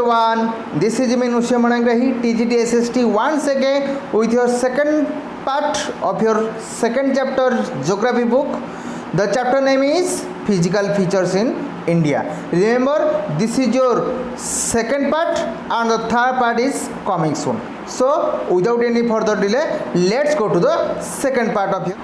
everyone, this is Minusha Manangrahi, TGT SST once again with your second part of your second chapter geography book. The chapter name is Physical Features in India. Remember, this is your second part and the third part is coming soon. So without any further delay, let's go to the second part of your.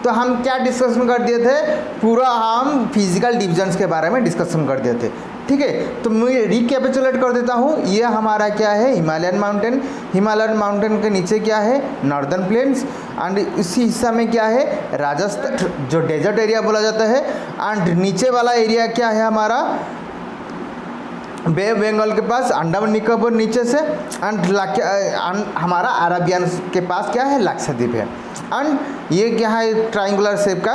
तो हम क्या discussion कर दिए थे, पूरा हम physical divisions के बारे में डिस्कशन कर दिए थे, ठीक है। तो मैं रिकैपिचुलेट कर देता हूँ। ये हमारा क्या है, हिमालयन माउंटेन। हिमालयन माउंटेन के नीचे क्या है, नॉर्दर्न प्लेन्स। एंड इसी हिस्सा में क्या है, राजस्थान जो डेजर्ट एरिया बोला जाता है। एंड नीचे वाला एरिया क्या है हमारा, बे बंगाल के पास, अंडमान निकोबार नीचे से। एंड हमारा अरेबियन के पास क्या है, लक्षद्वीप है। एंड ये क्या है, ट्रायंगुलर शेप का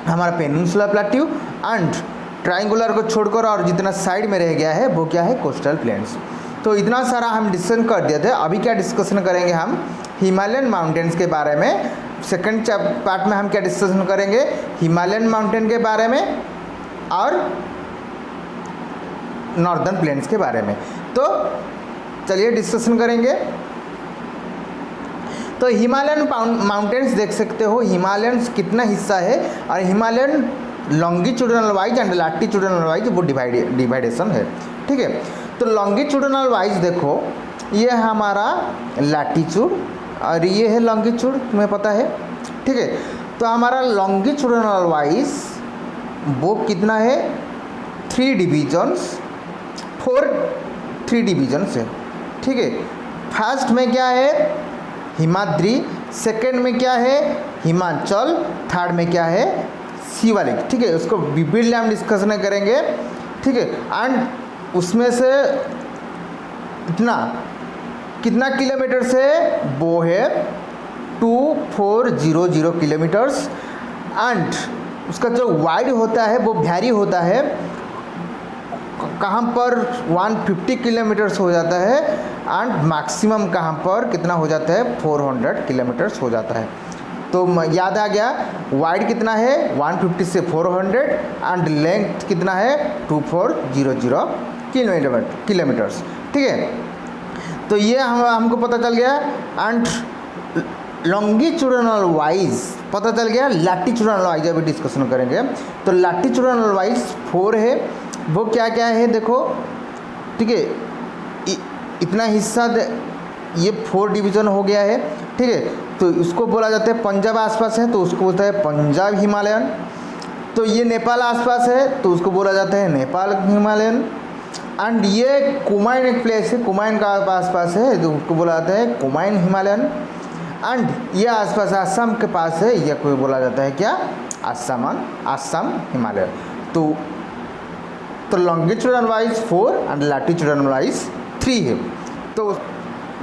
हमारा पेनिनसुला प्लेट्यू। एंड ट्रायंगुलर को छोड़कर और जितना साइड में रह गया है वो क्या है, कोस्टल प्लेन्स। तो इतना सारा हम डिस्कशन कर दिए थे। अभी क्या डिस्कशन करेंगे हम, हिमालयन माउंटेन्स के बारे में। सेकंड पार्ट में हम क्या डिस्कशन करेंगे, हिमालयन माउंटेन के बारे में और नॉर्दर्न प्लेन्स के बारे में। तो चलिए डिस्कशन करेंगे। तो हिमालयन माउंटेन्स देख सकते हो, हिमालयंस कितना हिस्सा है और Himalayan longitudinal wise and latitudinal wise वो डिवाइडेशन है, ठीक है। तो लॉन्गिट्यूडनल वाइज देखो, ये हमारा लैटिट्यूड और ये है लॉन्गिट्यूड, तुम्हें पता है, ठीक है। तो हमारा लॉन्गिट्यूडनल वाइज वो कितना है, 3 डिवीजन्स है, ठीक है। फर्स्ट में क्या है, हिमाद्री। सेकंड में क्या है, हिमाचल। थर्ड में क्या है, शिवालिक, ठीक है। उसको विभिन्न हम डिस्कशन करेंगे, ठीक है। एंड उसमें से कितना किलोमीटर से, वो है 2400 किलोमीटर्स। एंड उसका जो वाइड होता है वो वैरी होता है, कहाँ पर 150 किलोमीटर्स हो जाता है। एंड मैक्सिमम कहाँ पर कितना हो जाता है, 400 किलोमीटर्स हो जाता है। तो याद आ गया, वाइड कितना है 150 से 400 एंड लेंथ कितना है 2400 किलोमीटर्स, ठीक है। तो ये हमको पता चल गया। एंड लॉन्गिट्यूडनल वाइज पता चल गया। लैटिट्यूडनल वाइज अभी डिस्कशन करेंगे। तो लैटिट्यूडनल वाइज 4 है, वो क्या क्या है देखो, ठीक है। इतना हिस्सा ये 4 डिवीज़न हो गया है, ठीक है। तो उसको बोला जाता है, पंजाब आसपास है तो उसको बोलता है पंजाब हिमालयन। तो ये नेपाल आसपास है तो उसको बोला जाता है नेपाल हिमालयन। एंड ये कुमाइन एक प्लेस है, कुमाइन का आसपास है तो उसको बोला जाता है कुमाइन हिमालयन। एंड ये आसपास आसाम के पास है, यह कोई बोला जाता है क्या, आसाम हिमालय। तो longitudinal wise 4 and latitudinal wise 3 है। तो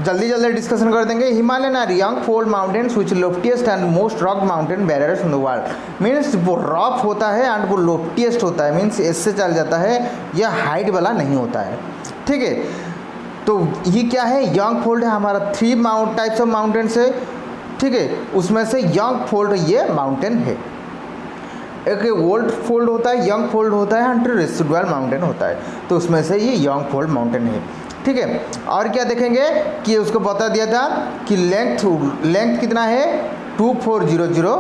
जल्दी डिस्कशन कर देंगे। Himalayan are young fold mountains which loftiest and most rock mountain barriers in the world. Means वो रॉक होता है एंड वो लोफ्टिएस्ट होता है, मीन्स इससे चल जाता है, यह हाइट वाला नहीं होता है, ठीक है। तो ये क्या है, यंग फोल्ड है हमारा। 3 टाइप्स ऑफ माउंटेन्स है, ठीक है। उसमें से यंग फोल्ड ये माउंटेन है। एक ओल्ड फोल्ड होता है, यंग फोल्ड होता है एंड रेसिडुअल माउंटेन होता है। तो उसमें से ये यंग फोल्ड माउंटेन है, ठीक है। और क्या देखेंगे कि उसको बता दिया था कि लेंथ कितना है 2400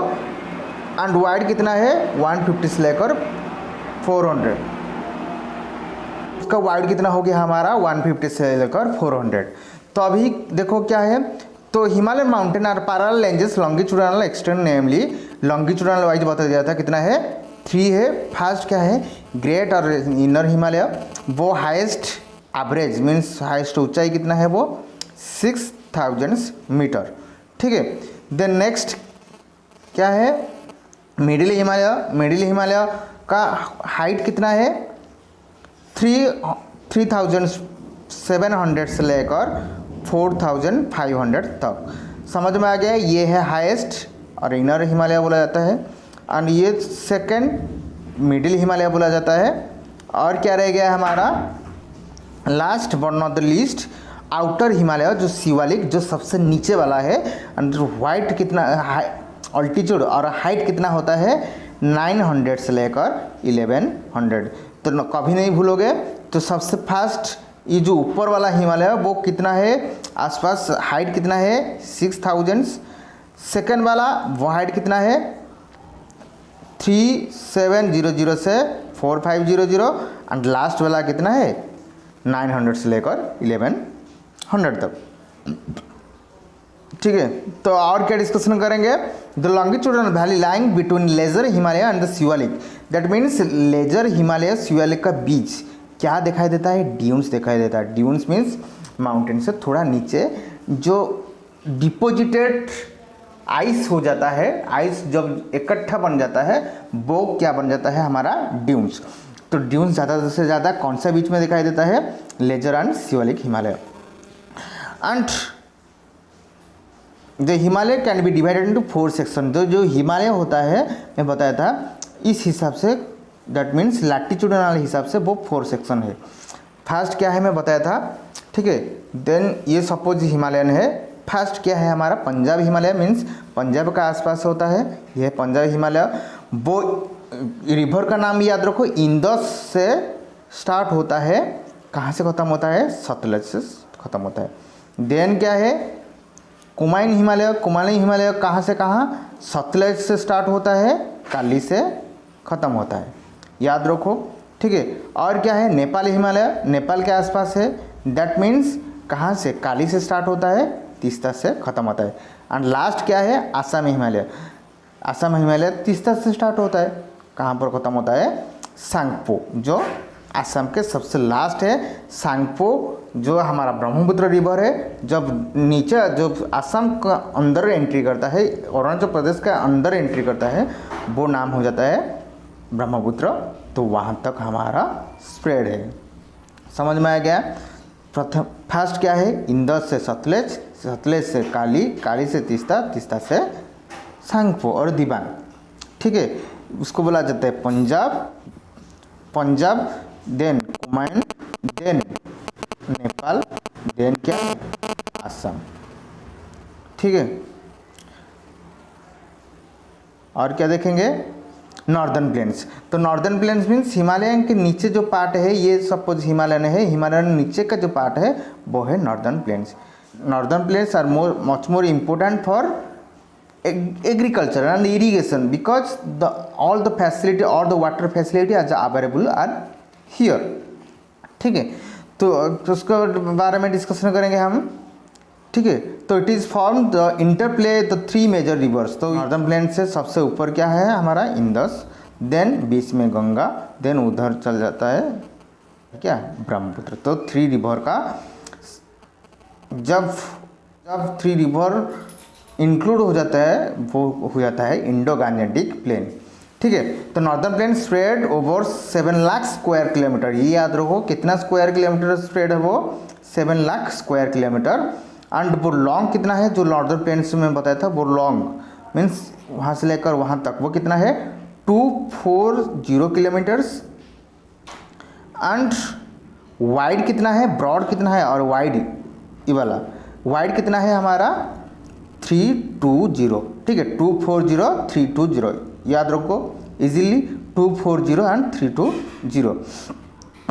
एंड वाइड कितना है 150 से लेकर 400। उसका वाइड कितना हो गया हमारा 150 से लेकर 400। तो अभी देखो क्या है, तो Himalayan mountain are parallel ranges longitudinal extend, namely longitudinal wise बता दिया था कितना है 3 है। फर्स्ट क्या है, ग्रेट और इनर हिमालय, वो हाईएस्ट एवरेज मीन्स हाईएस्ट ऊंचाई कितना है वो 6000 मीटर, ठीक है। देन नेक्स्ट क्या है, मिडिल हिमालय का हाइट कितना है 3700 से लेकर 4500 तक। समझ में आ गया, ये है हाईएस्ट और इनर हिमालय बोला जाता है। एंड ये सेकंड मिडिल हिमालय बोला जाता है। और क्या रह गया हमारा last but not the least, outer Himalaya जो शिवालिक, जो सबसे नीचे वाला है। एंड वाइट कितना अल्टीट्यूड और हाइट कितना होता है 900 से लेकर 1100। तो कभी नहीं भूलोगे। तो सबसे फास्ट ये जो ऊपर वाला हिमालय है वो कितना है, आसपास हाइट कितना है 6000। सेकंड वाला वो हाइट कितना है 3700 से 4500, एंड लास्ट वाला कितना है 900 से लेकर 1100 तक। ठीक है, तो और क्या डिस्कशन करेंगे। The longitudinal valley lying between lesser Himalaya and the Shivalik, that means lesser Himalaya Shivalik का बीच क्या दिखाई देता है, ड्यून्स दिखाई देता है। ड्यून्स मीन्स माउंटेन से थोड़ा नीचे जो डिपोजिटेड आइस हो जाता है, आइस जब इकट्ठा बन जाता है वो क्या बन जाता है हमारा ड्यून्स। तो ड्यून्स ज़्यादा से ज़्यादा कौन सा बीच में दिखाई देता है, lesser and Shivalik Himalaya. And the Himalaya can be divided into 4 section. जो हिमालय होता है मैं बताया था इस हिसाब से, दैट मीन्स लैटिट्यूडनल हिसाब से वो 4 सेक्शन है। फर्स्ट क्या है मैं बताया था, ठीक है। देन ये सपोज हिमालयन है। फर्स्ट क्या है हमारा पंजाब हिमालय, मीन्स पंजाब का आसपास होता है, यह पंजाब हिमालय। वो रिवर का नाम याद रखो, इंदस से स्टार्ट होता है, कहाँ से ख़त्म होता है, सतलज से ख़त्म होता है। देन क्या है कुमायून हिमालय। कुमायून हिमालय कहाँ से कहाँ, सतलज से स्टार्ट होता है, काली से ख़त्म होता है, याद रखो, ठीक है। और क्या है नेपाल हिमालय, नेपाल के आसपास है, दैट मीन्स कहाँ से, काली से स्टार्ट होता है, तीस्ता से ख़त्म होता है। एंड लास्ट क्या है असम हिमालय। असम हिमालय तीस्ता से स्टार्ट होता है, कहाँ पर ख़त्म होता है, सांगपो, जो असम के सबसे लास्ट है। सांगपो जो हमारा ब्रह्मपुत्र रिवर है, जब नीचे जो असम का अंदर एंट्री करता है, अरुणाचल प्रदेश का अंदर एंट्री करता है, वो नाम हो जाता है ब्रह्मपुत्र। तो वहाँ तक हमारा स्प्रेड है, समझ में आ गया। प्रथम फर्स्ट क्या है इंदस से सतलज, सतलज से काली, काली से तीस्ता, तीस्ता से सांगपो और दिबांग, ठीक है। उसको बोला जाता है Punjab, Punjab, then Kumaon, then Nepal, then क्या असम, ठीक है। और क्या देखेंगे नॉर्दर्न प्लेन्स। तो नॉर्दर्न प्लेन्स मीन्स हिमालयन के नीचे जो पार्ट है, ये सपोज हिमालयन है, हिमालयन नीचे का जो पार्ट है वो है northern plains. Northern plains are much more important for agriculture and irrigation because all the facility or the water facility are available are here, ठीक है। तो उसके बारे में डिस्कशन करेंगे हम, ठीक है। तो it is form the interplay the 3 major rivers. तो नॉर्दर्न प्लेन से सबसे ऊपर क्या है हमारा इंदस, देन बीच में गंगा, देन उधर चल जाता है क्या ब्रह्मपुत्र। तो 3 रिवर का जब 3 रिवर इंक्लूड हो जाता है वो हो जाता है इंडो गांजेटिक प्लेन, ठीक है। तो northern plane spread over 7 lakh square kilometre, ये याद रखो कितना स्क्वायर किलोमीटर स्प्रेड है वो 7 लाख स्क्वायर किलोमीटर। एंड वो लॉन्ग कितना है, जो नॉर्दर्न प्लेन से मैं बताया था वो लॉन्ग मीन्स वहाँ से लेकर वहाँ तक वो कितना है 240 किलोमीटर्स। एंड वाइड कितना है, ब्रॉड कितना है, और वाइड ये वाला वाइड कितना है हमारा 320, ठीक है। 240 320 याद रखो इजीली, 240 एंड 320।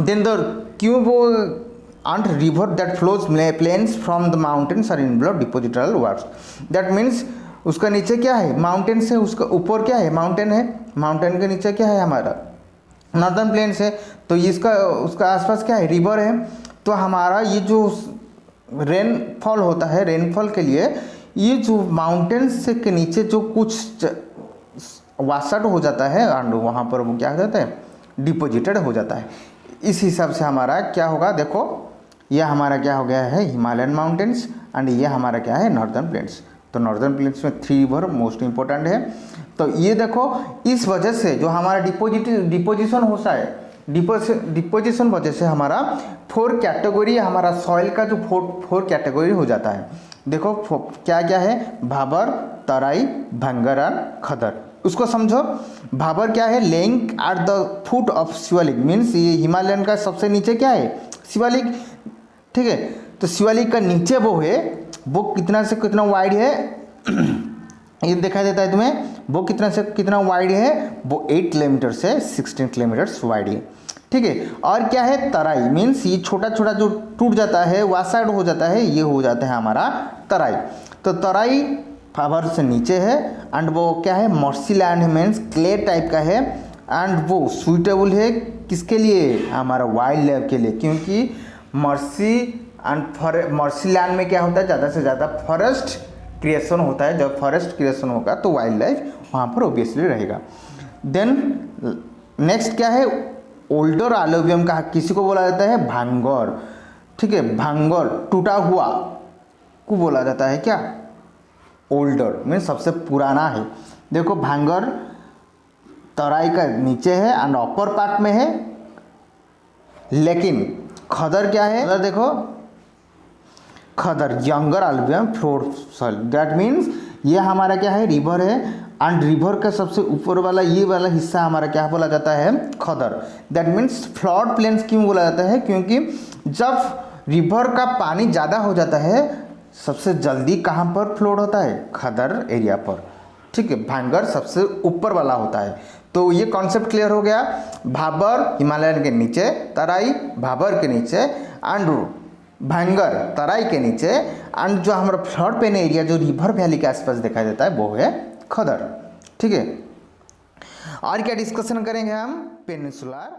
देन द क्यों वो and river that flows plains from the mountains are in below depositional works, that means उसका नीचे क्या है माउंटेन से, उसका ऊपर क्या है माउंटेन है, माउंटेन के नीचे क्या है हमारा नॉर्दर्न प्लेन्स है। तो इसका उसका आसपास क्या है रिवर है। तो हमारा ये जो रेनफॉल होता है, रेनफॉल के लिए ये जो माउंटेन्स के नीचे जो कुछ वाशआउट हो जाता है एंड वहाँ पर वो क्या हो जाता है डिपोजिटेड हो जाता है। इस हिसाब से हमारा क्या होगा, देखो यह हमारा क्या हो गया है हिमालयन माउंटेन्स एंड ये हमारा क्या है नॉर्दर्न प्लेन्स। तो नॉर्दर्न प्लेन्स में 3 रिवर मोस्ट इंपॉर्टेंट है। तो ये देखो इस वजह से जो हमारा डिपोजिशन होता है, डिपोजिशन वजह से हमारा 4 कैटेगरी हमारा सॉइल का जो 4 कैटेगरी हो जाता है। देखो क्या क्या है भाबर, तराई, भंगर एंड खदर। उसको समझो, भाबर क्या है laying at the foot of Shivalik, means ये हिमालयन का सबसे नीचे क्या है शिवालिक, ठीक है। तो शिवालिक का नीचे वो है, वो कितना से कितना वाइड है ये दिखाई देता है तुम्हें, वो कितना से कितना वाइड है, वो 8 किलोमीटर से 16 किलोमीटर्स वाइड है, ठीक है। और क्या है, तराई मीन्स ये छोटा छोटा जो टूट जाता है वासाइड हो जाता है, ये हो जाता है हमारा तराई। तो तराई फावर से नीचे है एंड वो क्या है, मर्सीलैंड मीन्स क्ले टाइप का है एंड वो सुइटेबल है किसके लिए, हमारा वाइल्ड लाइफ के लिए, क्योंकि मर्सी एंड मर्सीलैंड में क्या होता है, ज़्यादा से ज़्यादा फॉरेस्ट क्रिएशन होता है। जब फॉरेस्ट क्रिएशन होगा तो वाइल्ड लाइफ वहाँ पर ऑब्वियसली रहेगा। देन नेक्स्ट क्या है, ओल्डर एलुवियम का किसी को बोला जाता है भांगोर, ठीक है। भांगोर टूटा हुआ को बोला जाता है क्या, ओल्डर मीन्स सबसे पुराना है। देखो भांगोर तराई का नीचे है एंड अपर पार्ट में है, लेकिन खदर क्या है, खदर देखो, khadar younger alluvium floor soil, that means ये हमारा क्या है, रिवर है एंड रिवर का सबसे ऊपर वाला ये वाला हिस्सा हमारा क्या बोला जाता है, खदर। दैट मीन्स फ्लड प्लेन्स क्यों बोला जाता है, क्योंकि जब रिवर का पानी ज़्यादा हो जाता है सबसे जल्दी कहाँ पर फ्लोड होता है, खदर एरिया पर, ठीक है। भांगर सबसे ऊपर वाला होता है। तो ये कॉन्सेप्ट क्लियर हो गया। भाबर हिमालयन के नीचे, तराई भाबर के नीचे एंड भांगर तराई के नीचे एंड जो हमारा फ्लड प्लेन एरिया जो रिवर वैली के आसपास दिखाई देता है वो है खदर, ठीक है। और क्या डिस्कशन करेंगे हम, पेनिनसुलर